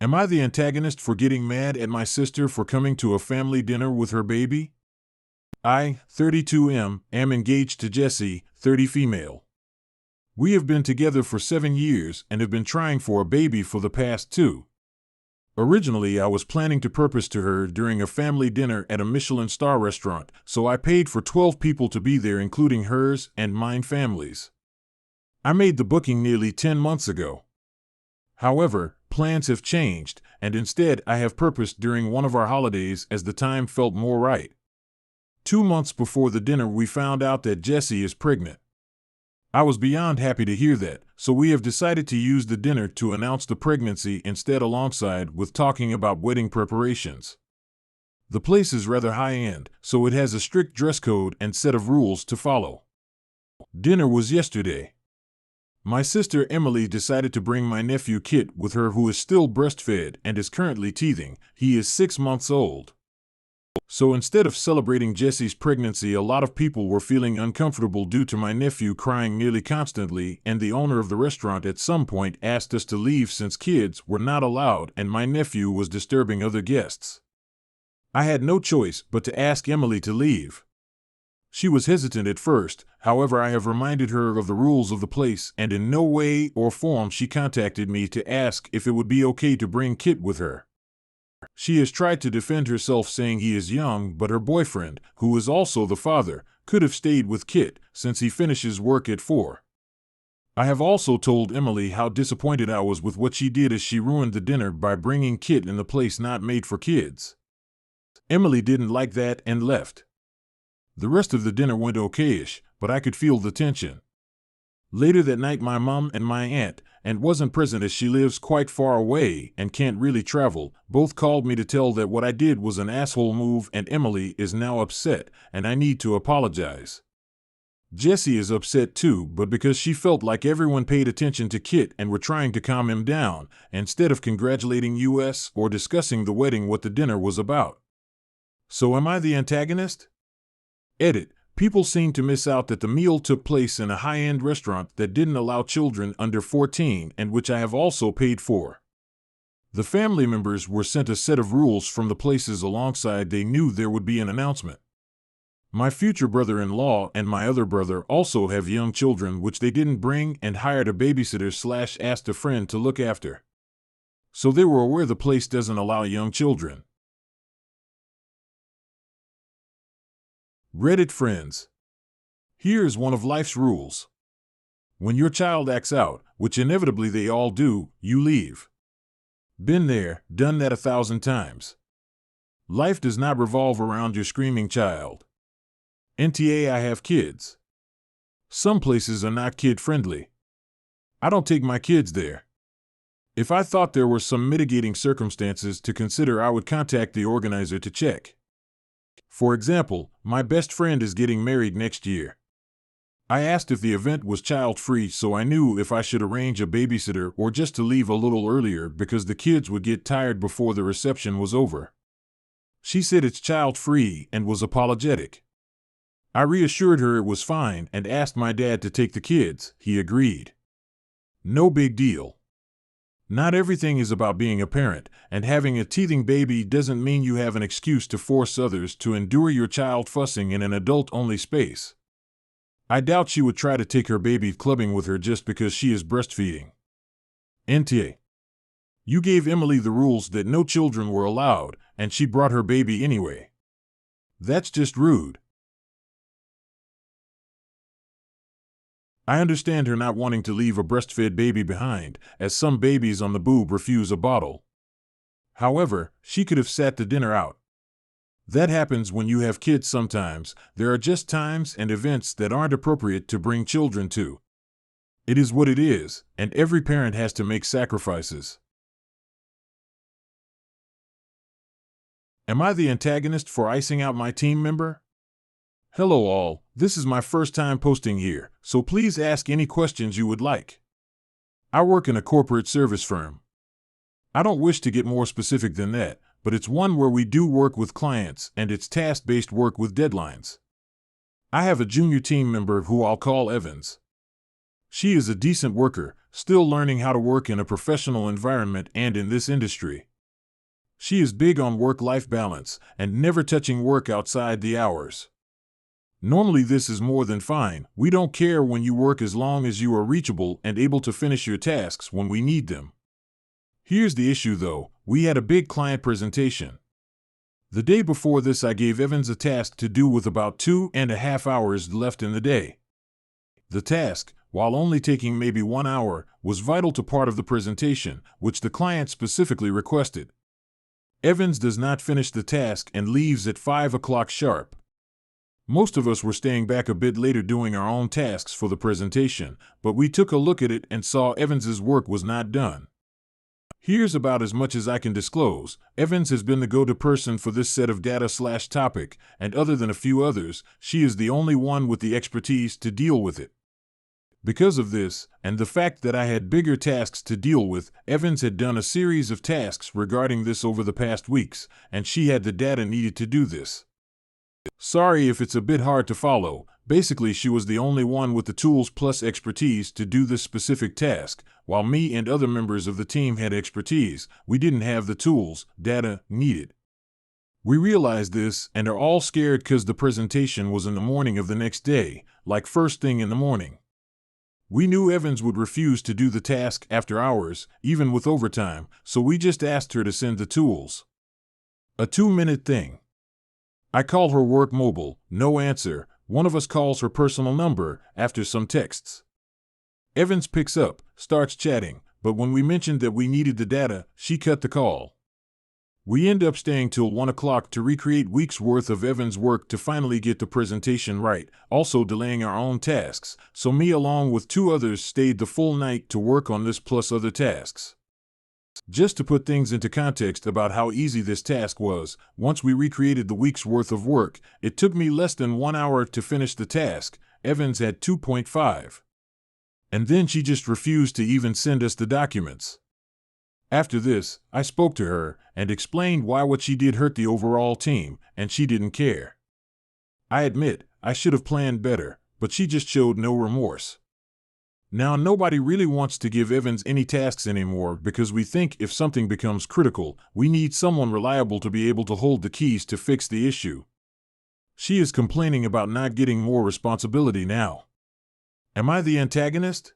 Am I the antagonist for getting mad at my sister for coming to a family dinner with her baby? I, 32M, am engaged to Jessie, 30 female. We have been together for 7 years and have been trying for a baby for the past 2. Originally, I was planning to propose to her during a family dinner at a Michelin star restaurant, so I paid for 12 people to be there, including hers and mine families. I made the booking nearly 10 months ago. However, plans have changed, and instead I have proposed during one of our holidays as the time felt more right. 2 months before the dinner, we found out that Jessie is pregnant. I was beyond happy to hear that, so we have decided to use the dinner to announce the pregnancy instead, alongside with talking about wedding preparations. The place is rather high-end, so it has a strict dress code and set of rules to follow. Dinner was yesterday. My sister Emily decided to bring my nephew Kit with her, who is still breastfed and is currently teething. He is 6 months old. So instead of celebrating Jessie's pregnancy, a lot of people were feeling uncomfortable due to my nephew crying nearly constantly, and the owner of the restaurant at some point asked us to leave since kids were not allowed and my nephew was disturbing other guests. I had no choice but to ask Emily to leave. She was hesitant at first, however I have reminded her of the rules of the place, and in no way or form she contacted me to ask if it would be okay to bring Kit with her. She has tried to defend herself, saying he is young, but her boyfriend, who is also the father, could have stayed with Kit since he finishes work at 4. I have also told Emily how disappointed I was with what she did, as she ruined the dinner by bringing Kit in the place not made for kids. Emily didn't like that and left. The rest of the dinner went okayish, but I could feel the tension. Later that night, my mom and my aunt, and wasn't present as she lives quite far away and can't really travel, both called me to tell that what I did was an asshole move, and Emily is now upset and I need to apologize. Jessie is upset too, but because she felt like everyone paid attention to Kit and were trying to calm him down, instead of congratulating us or discussing the wedding, what the dinner was about. So am I the antagonist? Edit. People seem to miss out that the meal took place in a high-end restaurant that didn't allow children under 14 and which I have also paid for. The family members were sent a set of rules from the places alongside. They knew there would be an announcement. My future brother-in-law and my other brother also have young children which they didn't bring, and hired a babysitter / asked a friend to look after. So they were aware the place doesn't allow young children. Reddit friends. Here is one of life's rules. When your child acts out, which inevitably they all do, you leave. Been there, done that 1,000 times. Life does not revolve around your screaming child. NTA, I have kids. Some places are not kid-friendly. I don't take my kids there. If I thought there were some mitigating circumstances to consider, I would contact the organizer to check. For example, my best friend is getting married next year. I asked if the event was child-free, so I knew if I should arrange a babysitter or just to leave a little earlier because the kids would get tired before the reception was over. She said it's child-free and was apologetic. I reassured her it was fine and asked my dad to take the kids. He agreed. No big deal. Not everything is about being a parent, and having a teething baby doesn't mean you have an excuse to force others to endure your child fussing in an adult-only space. I doubt she would try to take her baby clubbing with her just because she is breastfeeding. NTA. You gave Emily the rules that no children were allowed, and she brought her baby anyway. That's just rude. I understand her not wanting to leave a breastfed baby behind, as some babies on the boob refuse a bottle. However, she could have sat the dinner out. That happens when you have kids sometimes. There are just times and events that aren't appropriate to bring children to. It is what it is, and every parent has to make sacrifices. Am I the antagonist for icing out my team member? Hello all, this is my first time posting here, so please ask any questions you would like. I work in a corporate service firm. I don't wish to get more specific than that, but it's one where we do work with clients and it's task-based work with deadlines. I have a junior team member who I'll call Evans. She is a decent worker, still learning how to work in a professional environment and in this industry. She is big on work-life balance and never touching work outside the hours. Normally this is more than fine. We don't care when you work as long as you are reachable and able to finish your tasks when we need them. Here's the issue though, we had a big client presentation. The day before this I gave Evans a task to do with about 2.5 hours left in the day. The task, while only taking maybe 1 hour, was vital to part of the presentation, which the client specifically requested. Evans does not finish the task and leaves at 5 o'clock sharp. Most of us were staying back a bit later doing our own tasks for the presentation, but we took a look at it and saw Evans's work was not done. Here's about as much as I can disclose. Evans has been the go-to person for this set of data/topic, and other than a few others, she is the only one with the expertise to deal with it. Because of this, and the fact that I had bigger tasks to deal with, Evans had done a series of tasks regarding this over the past weeks, and she had the data needed to do this. Sorry if it's a bit hard to follow. Basically, she was the only one with the tools plus expertise to do this specific task. While me and other members of the team had expertise, we didn't have the tools, data, needed. We realized this and are all scared because the presentation was in the morning of the next day, like first thing in the morning. We knew Evans would refuse to do the task after hours, even with overtime, so we just asked her to send the tools. A 2-minute thing. I call her work mobile, no answer. One of us calls her personal number after some texts. Evans picks up, starts chatting, but when we mentioned that we needed the data, she cut the call. We end up staying till 1 o'clock to recreate weeks' worth of Evans' work to finally get the presentation right, also delaying our own tasks, so me along with 2 others stayed the full night to work on this plus other tasks. Just to put things into context about how easy this task was, once we recreated the week's worth of work, it took me less than 1 hour to finish the task. Evans had 2.5. And then she just refused to even send us the documents. After this, I spoke to her and explained why what she did hurt the overall team, and she didn't care. I admit, I should have planned better, but she just showed no remorse. Now nobody really wants to give Evans any tasks anymore because we think if something becomes critical, we need someone reliable to be able to hold the keys to fix the issue. She is complaining about not getting more responsibility now. Am I the antagonist?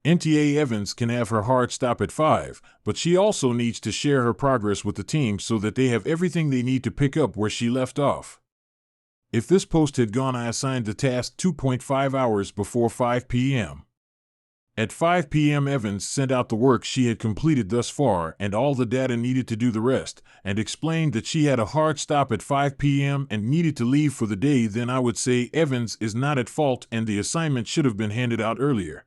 NTA Evans can have her hard stop at 5, but she also needs to share her progress with the team so that they have everything they need to pick up where she left off. If this post had gone, I assigned the task 2.5 hours before 5 p.m. At 5 p.m. Evans sent out the work she had completed thus far and all the data needed to do the rest, and explained that she had a hard stop at 5 p.m. and needed to leave for the day. Then I would say Evans is not at fault and the assignment should have been handed out earlier.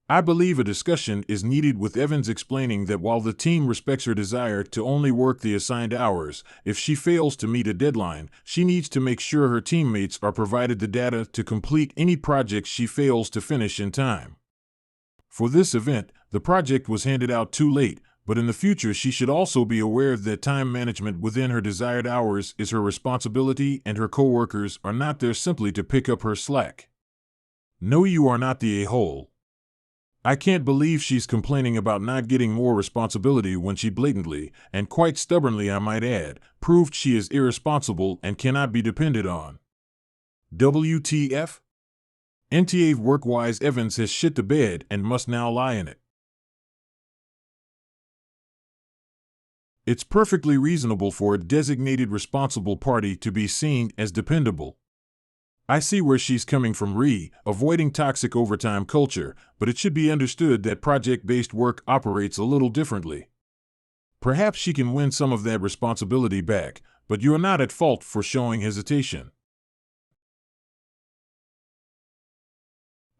I believe a discussion is needed with Evans explaining that while the team respects her desire to only work the assigned hours, if she fails to meet a deadline, she needs to make sure her teammates are provided the data to complete any projects she fails to finish in time. For this event, the project was handed out too late, but in the future she should also be aware that time management within her desired hours is her responsibility and her coworkers are not there simply to pick up her slack. No, you are not the a-hole. I can't believe she's complaining about not getting more responsibility when she blatantly, and quite stubbornly I might add, proved she is irresponsible and cannot be depended on. WTF? NTA work-wise Evans has shit the bed and must now lie in it. It's perfectly reasonable for a designated responsible party to be seen as dependable. I see where she's coming from avoiding toxic overtime culture, but it should be understood that project-based work operates a little differently. Perhaps she can win some of that responsibility back, but you are not at fault for showing hesitation.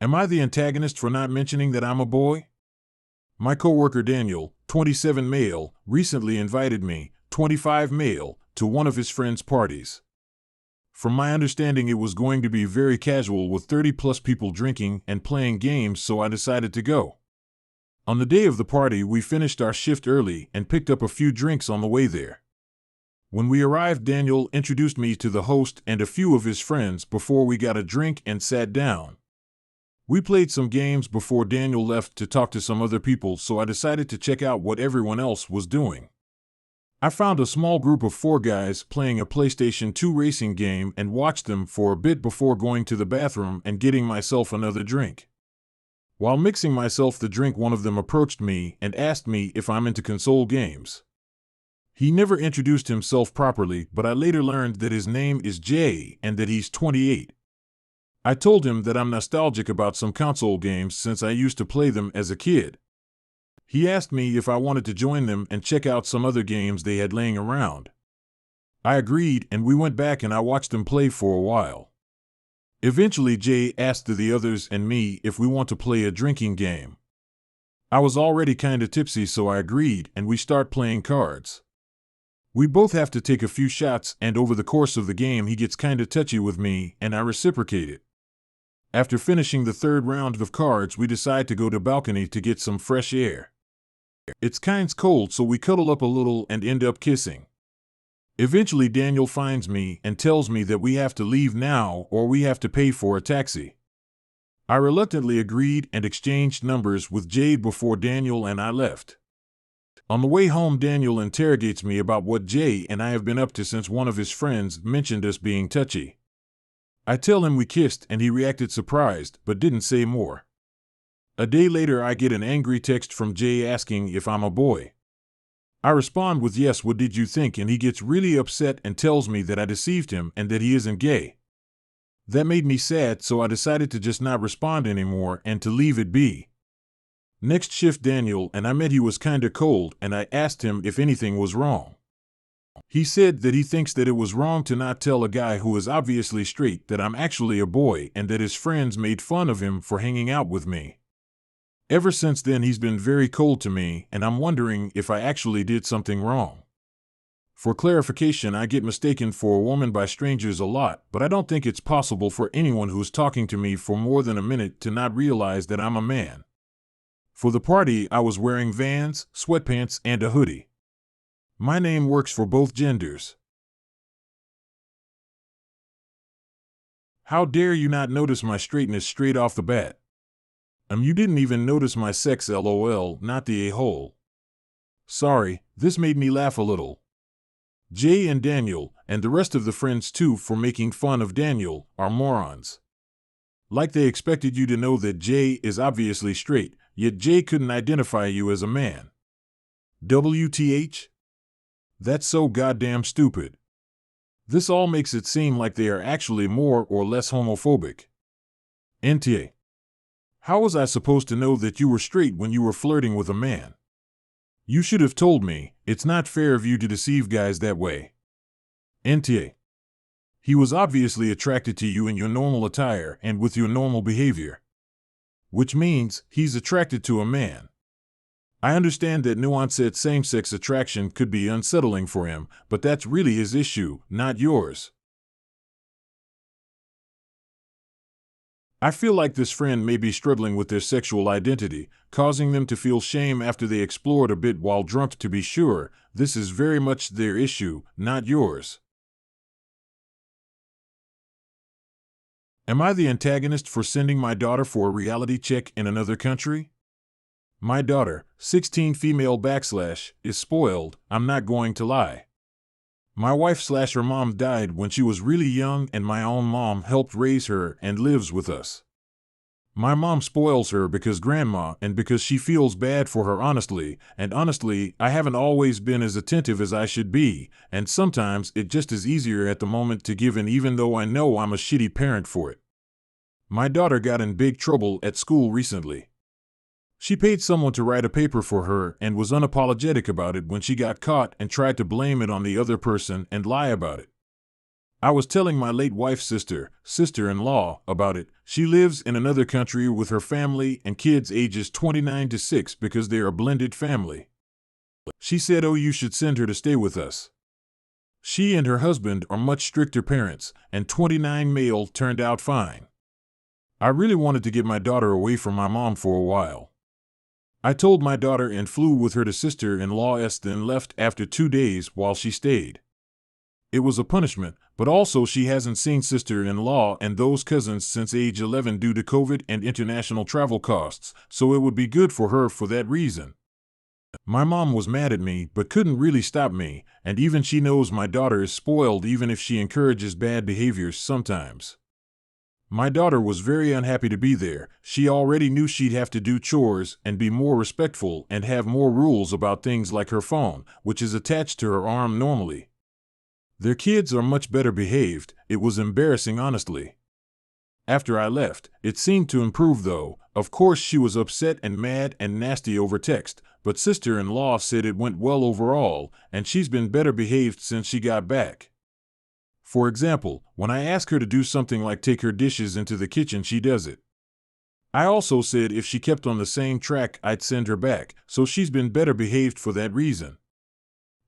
Am I the antagonist for not mentioning that I'm a boy? My coworker Daniel, 27 male, recently invited me, 25 male, to one of his friends' parties. From my understanding, it was going to be very casual with 30+ people drinking and playing games, so I decided to go. On the day of the party, we finished our shift early and picked up a few drinks on the way there. When we arrived, Daniel introduced me to the host and a few of his friends before we got a drink and sat down. We played some games before Daniel left to talk to some other people, so I decided to check out what everyone else was doing. I found a small group of 4 guys playing a PlayStation 2 racing game and watched them for a bit before going to the bathroom and getting myself another drink. While mixing myself the drink, one of them approached me and asked me if I'm into console games. He never introduced himself properly, but I later learned that his name is Jay and that he's 28. I told him that I'm nostalgic about some console games since I used to play them as a kid. He asked me if I wanted to join them and check out some other games they had laying around. I agreed, and we went back and I watched them play for a while. Eventually, Jay asked the others and me if we want to play a drinking game. I was already kinda tipsy, so I agreed, and we start playing cards. We both have to take a few shots, and over the course of the game he gets kinda touchy with me, and I reciprocate it. After finishing the 3rd round of cards, we decide to go to the balcony to get some fresh air. It's kinda cold, so we cuddle up a little and end up kissing. Eventually Daniel finds me and tells me that we have to leave now or we have to pay for a taxi. I reluctantly agreed and exchanged numbers with Jade before Daniel and I left. On the way home, Daniel interrogates me about what Jay and I have been up to since one of his friends mentioned us being touchy. I tell him we kissed and he reacted surprised but didn't say more. A day later I get an angry text from Jay asking if I'm a boy. I respond with yes, what did you think, and he gets really upset and tells me that I deceived him and that he isn't gay. That made me sad, so I decided to just not respond anymore and to leave it be. Next shift, Daniel and I met. He was kinda cold and I asked him if anything was wrong. He said that he thinks that it was wrong to not tell a guy who is obviously straight that I'm actually a boy and that his friends made fun of him for hanging out with me. Ever since then he's been very cold to me and I'm wondering if I actually did something wrong. For clarification, I get mistaken for a woman by strangers a lot, but I don't think it's possible for anyone who's talking to me for more than a minute to not realize that I'm a man. For the party, I was wearing Vans, sweatpants, and a hoodie. My name works for both genders. How dare you not notice my straightness straight off the bat? You didn't even notice my sex, lol, not the a-hole. Sorry, this made me laugh a little. Jay and Daniel, and the rest of the friends too for making fun of Daniel, are morons. Like they expected you to know that Jay is obviously straight, yet Jay couldn't identify you as a man. WTH? That's so goddamn stupid. This all makes it seem like they are actually more or less homophobic. NTA. How was I supposed to know that you were straight when you were flirting with a man? You should have told me. It's not fair of you to deceive guys that way. NTA. He was obviously attracted to you in your normal attire and with your normal behavior. Which means he's attracted to a man. I understand that nuanced same-sex attraction could be unsettling for him, but that's really his issue, not yours. I feel like this friend may be struggling with their sexual identity, causing them to feel shame after they explored a bit while drunk. To be sure, this is very much their issue, not yours. Am I the antagonist for sending my daughter for a reality check in another country? My daughter, 16 female / is spoiled, I'm not going to lie. My wife / her mom died when she was really young and my own mom helped raise her and lives with us. My mom spoils her because grandma and because she feels bad for her honestly, and honestly, I haven't always been as attentive as I should be, and sometimes it just is easier at the moment to give in even though I know I'm a shitty parent for it. My daughter got in big trouble at school recently. She paid someone to write a paper for her and was unapologetic about it when she got caught and tried to blame it on the other person and lie about it. I was telling my late wife's sister-in-law, about it. She lives in another country with her family and kids ages 29 to 6 because they're a blended family. She said, "Oh, you should send her to stay with us." She and her husband are much stricter parents, and 29 male turned out fine. I really wanted to get my daughter away from my mom for a while. I told my daughter and flew with her to sister-in-law's, then left after 2 days while she stayed. It was a punishment, but also she hasn't seen sister-in-law and those cousins since age 11 due to COVID and international travel costs, so it would be good for her for that reason. My mom was mad at me but couldn't really stop me, and even she knows my daughter is spoiled even if she encourages bad behaviors sometimes. My daughter was very unhappy to be there. She already knew she'd have to do chores and be more respectful and have more rules about things like her phone, which is attached to her arm normally. Their kids are much better behaved. It was embarrassing, honestly. After I left, it seemed to improve though. Of course she was upset and mad and nasty over text, but sister-in-law said it went well overall, and she's been better behaved since she got back. For example, when I ask her to do something like take her dishes into the kitchen, she does it. I also said if she kept on the same track, I'd send her back, so she's been better behaved for that reason.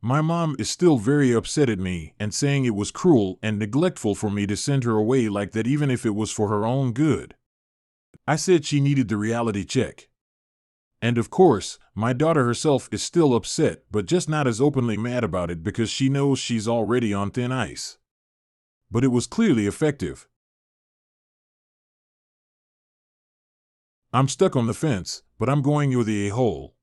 My mom is still very upset at me and saying it was cruel and neglectful for me to send her away like that even if it was for her own good. I said she needed the reality check. And of course, my daughter herself is still upset, but just not as openly mad about it because she knows she's already on thin ice. But it was clearly effective. I'm stuck on the fence, but I'm going you're the a-hole.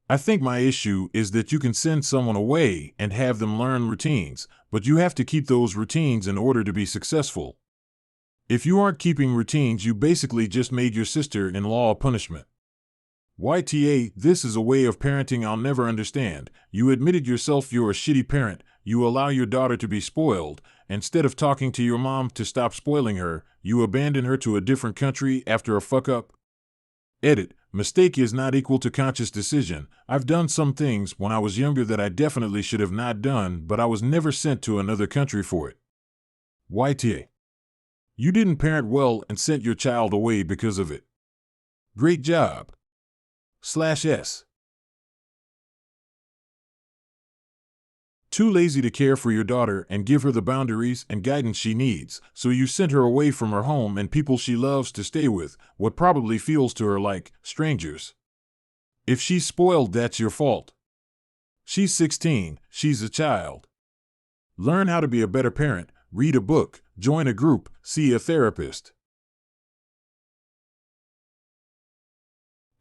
I think my issue is that you can send someone away and have them learn routines, but you have to keep those routines in order to be successful. If you aren't keeping routines, you basically just made your sister-in-law a punishment. YTA, this is a way of parenting I'll never understand. You admitted yourself you're a shitty parent, you allow your daughter to be spoiled. Instead of talking to your mom to stop spoiling her, you abandon her to a different country after a fuck-up. Edit. Mistake is not equal to conscious decision. I've done some things when I was younger that I definitely should have not done, but I was never sent to another country for it. YTA. You didn't parent well and sent your child away because of it. Great job. /S. Too lazy to care for your daughter and give her the boundaries and guidance she needs, so you sent her away from her home and people she loves to stay with, what probably feels to her like strangers. If she's spoiled, that's your fault. She's 16, she's a child. Learn how to be a better parent, read a book, join a group, see a therapist.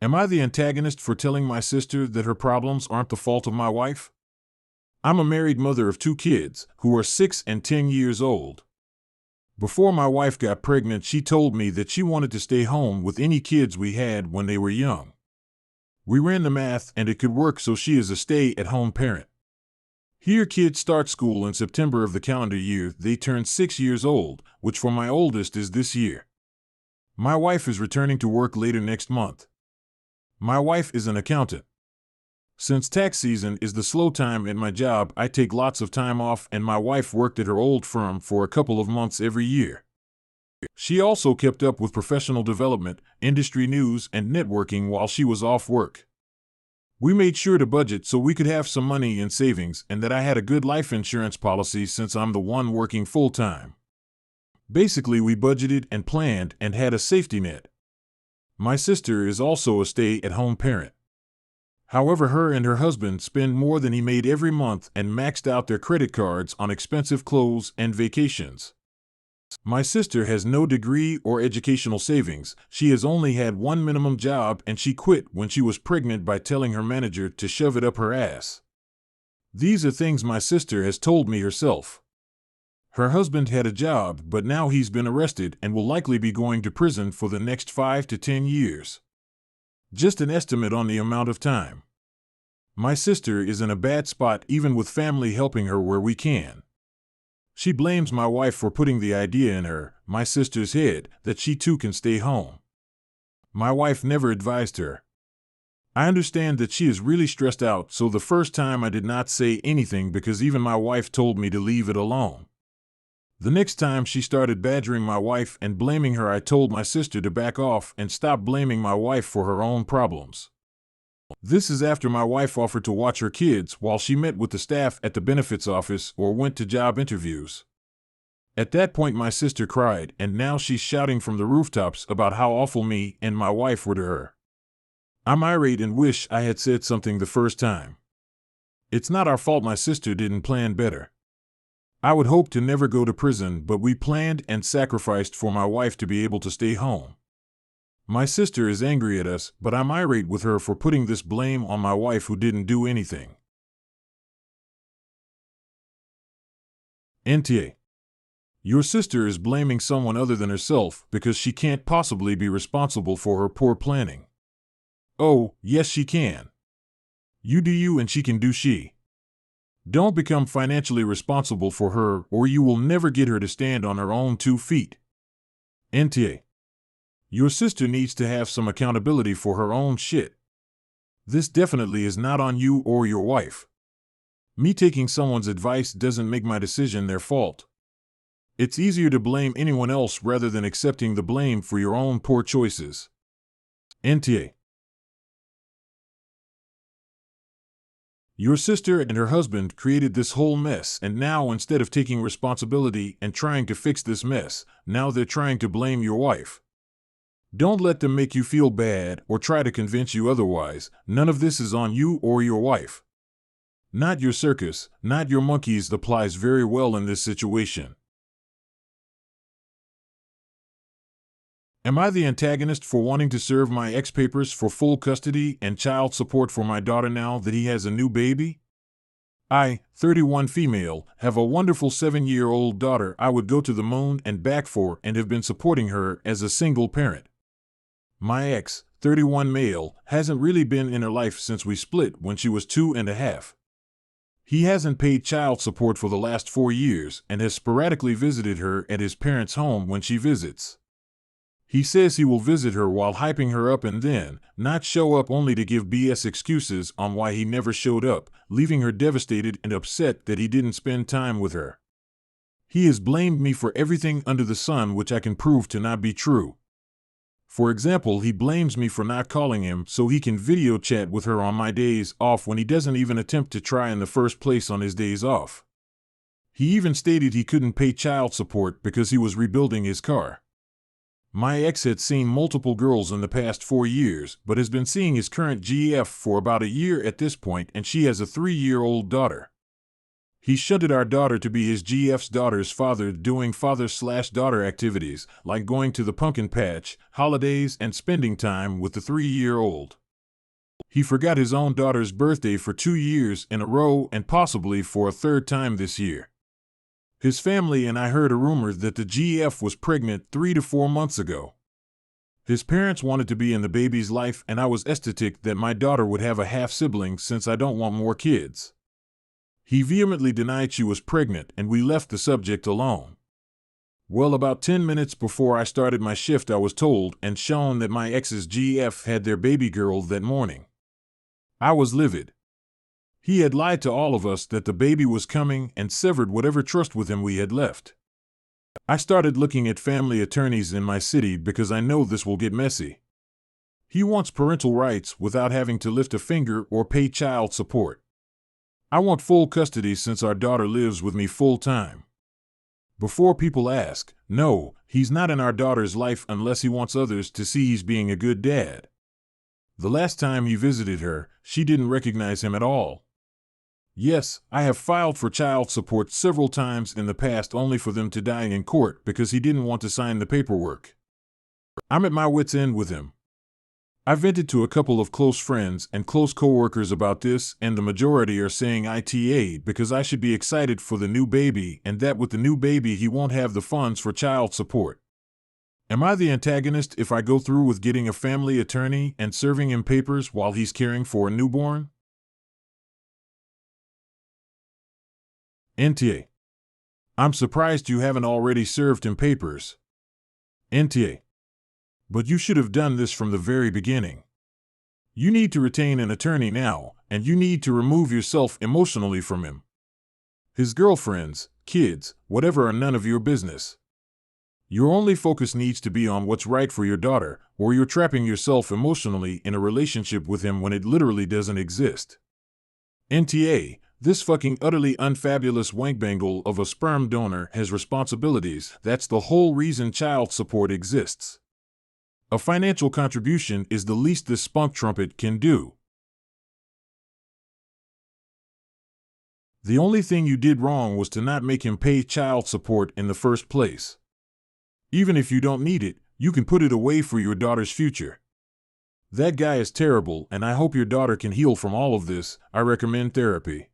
Am I the antagonist for telling my sister that her problems aren't the fault of my wife? I'm a married mother of 2 kids, who are 6 and 10 years old. Before my wife got pregnant, she told me that she wanted to stay home with any kids we had when they were young. We ran the math and it could work, so she is a stay-at-home parent. Here kids start school in September of the calendar year. They turn 6 years old, which for my oldest is this year. My wife is returning to work later next month. My wife is an accountant. Since tax season is the slow time at my job, I take lots of time off, and my wife worked at her old firm for a couple of months every year. She also kept up with professional development, industry news, and networking while she was off work. We made sure to budget so we could have some money in savings and that I had a good life insurance policy since I'm the one working full-time. Basically, we budgeted and planned and had a safety net. My sister is also a stay-at-home parent. However, her and her husband spend more than he made every month and maxed out their credit cards on expensive clothes and vacations. My sister has no degree or educational savings. She has only had one minimum job, and she quit when she was pregnant by telling her manager to shove it up her ass. These are things my sister has told me herself. Her husband had a job, but now he's been arrested and will likely be going to prison for the next 5 to 10 years. Just an estimate on the amount of time. My sister is in a bad spot even with family helping her where we can. She blames my wife for putting the idea in her, my sister's head, that she too can stay home. My wife never advised her. I understand that she is really stressed out, so the first time I did not say anything because even my wife told me to leave it alone. The next time she started badgering my wife and blaming her, I told my sister to back off and stop blaming my wife for her own problems. This is after my wife offered to watch her kids while she met with the staff at the benefits office or went to job interviews. At that point, my sister cried, and now she's shouting from the rooftops about how awful me and my wife were to her. I'm irate and wish I had said something the first time. It's not our fault my sister didn't plan better. I would hope to never go to prison, but we planned and sacrificed for my wife to be able to stay home. My sister is angry at us, but I'm irate with her for putting this blame on my wife who didn't do anything. NTA. Your sister is blaming someone other than herself because she can't possibly be responsible for her poor planning. Oh, yes she can. You do you and she can do she. Don't become financially responsible for her or you will never get her to stand on her own 2 feet. NTA. Your sister needs to have some accountability for her own shit. This definitely is not on you or your wife. Me taking someone's advice doesn't make my decision their fault. It's easier to blame anyone else rather than accepting the blame for your own poor choices. NTA. Your sister and her husband created this whole mess, and now instead of taking responsibility and trying to fix this mess, now they're trying to blame your wife. Don't let them make you feel bad or try to convince you otherwise. None of this is on you or your wife. Not your circus, not your monkeys applies very well in this situation. Am I the antagonist for wanting to serve my ex papers for full custody and child support for my daughter now that he has a new baby? I, 31 female, have a wonderful 7-year-old daughter I would go to the moon and back for and have been supporting her as a single parent. My ex, 31 male, hasn't really been in her life since we split when she was 2.5. He hasn't paid child support for the last 4 years and has sporadically visited her at his parents' home when she visits. He says he will visit her while hyping her up and then not show up, only to give BS excuses on why he never showed up, leaving her devastated and upset that he didn't spend time with her. He has blamed me for everything under the sun, which I can prove to not be true. For example, he blames me for not calling him so he can video chat with her on my days off when he doesn't even attempt to try in the first place on his days off. He even stated he couldn't pay child support because he was rebuilding his car. My ex had seen multiple girls in the past 4 years, but has been seeing his current GF for about a year at this point, and she has a 3-year-old daughter. He shunted our daughter to be his GF's daughter's father, doing father/daughter activities, like going to the pumpkin patch, holidays, and spending time with the 3-year-old. He forgot his own daughter's birthday for 2 years in a row and possibly for a 3rd time this year. His family and I heard a rumor that the GF was pregnant 3 to 4 months ago. His parents wanted to be in the baby's life, and I was ecstatic that my daughter would have a half-sibling since I don't want more kids. He vehemently denied she was pregnant, and we left the subject alone. Well, about 10 minutes before I started my shift, I was told and shown that my ex's GF had their baby girl that morning. I was livid. He had lied to all of us that the baby was coming and severed whatever trust with him we had left. I started looking at family attorneys in my city because I know this will get messy. He wants parental rights without having to lift a finger or pay child support. I want full custody since our daughter lives with me full time. Before people ask, no, he's not in our daughter's life unless he wants others to see he's being a good dad. The last time he visited her, she didn't recognize him at all. Yes, I have filed for child support several times in the past only for them to die in court because he didn't want to sign the paperwork. I'm at my wit's end with him. I vented to a couple of close friends and close coworkers about this, and the majority are saying AITA because I should be excited for the new baby and that with the new baby he won't have the funds for child support. Am I the antagonist if I go through with getting a family attorney and serving him papers while he's caring for a newborn? NTA. I'm surprised you haven't already served him papers. NTA. But you should have done this from the very beginning. You need to retain an attorney now, and you need to remove yourself emotionally from him. His girlfriends, kids, whatever are none of your business. Your only focus needs to be on what's right for your daughter, or you're trapping yourself emotionally in a relationship with him when it literally doesn't exist. NTA. This fucking utterly unfabulous wankbangle of a sperm donor has responsibilities. That's the whole reason child support exists. A financial contribution is the least this spunk trumpet can do. The only thing you did wrong was to not make him pay child support in the first place. Even if you don't need it, you can put it away for your daughter's future. That guy is terrible, and I hope your daughter can heal from all of this. I recommend therapy.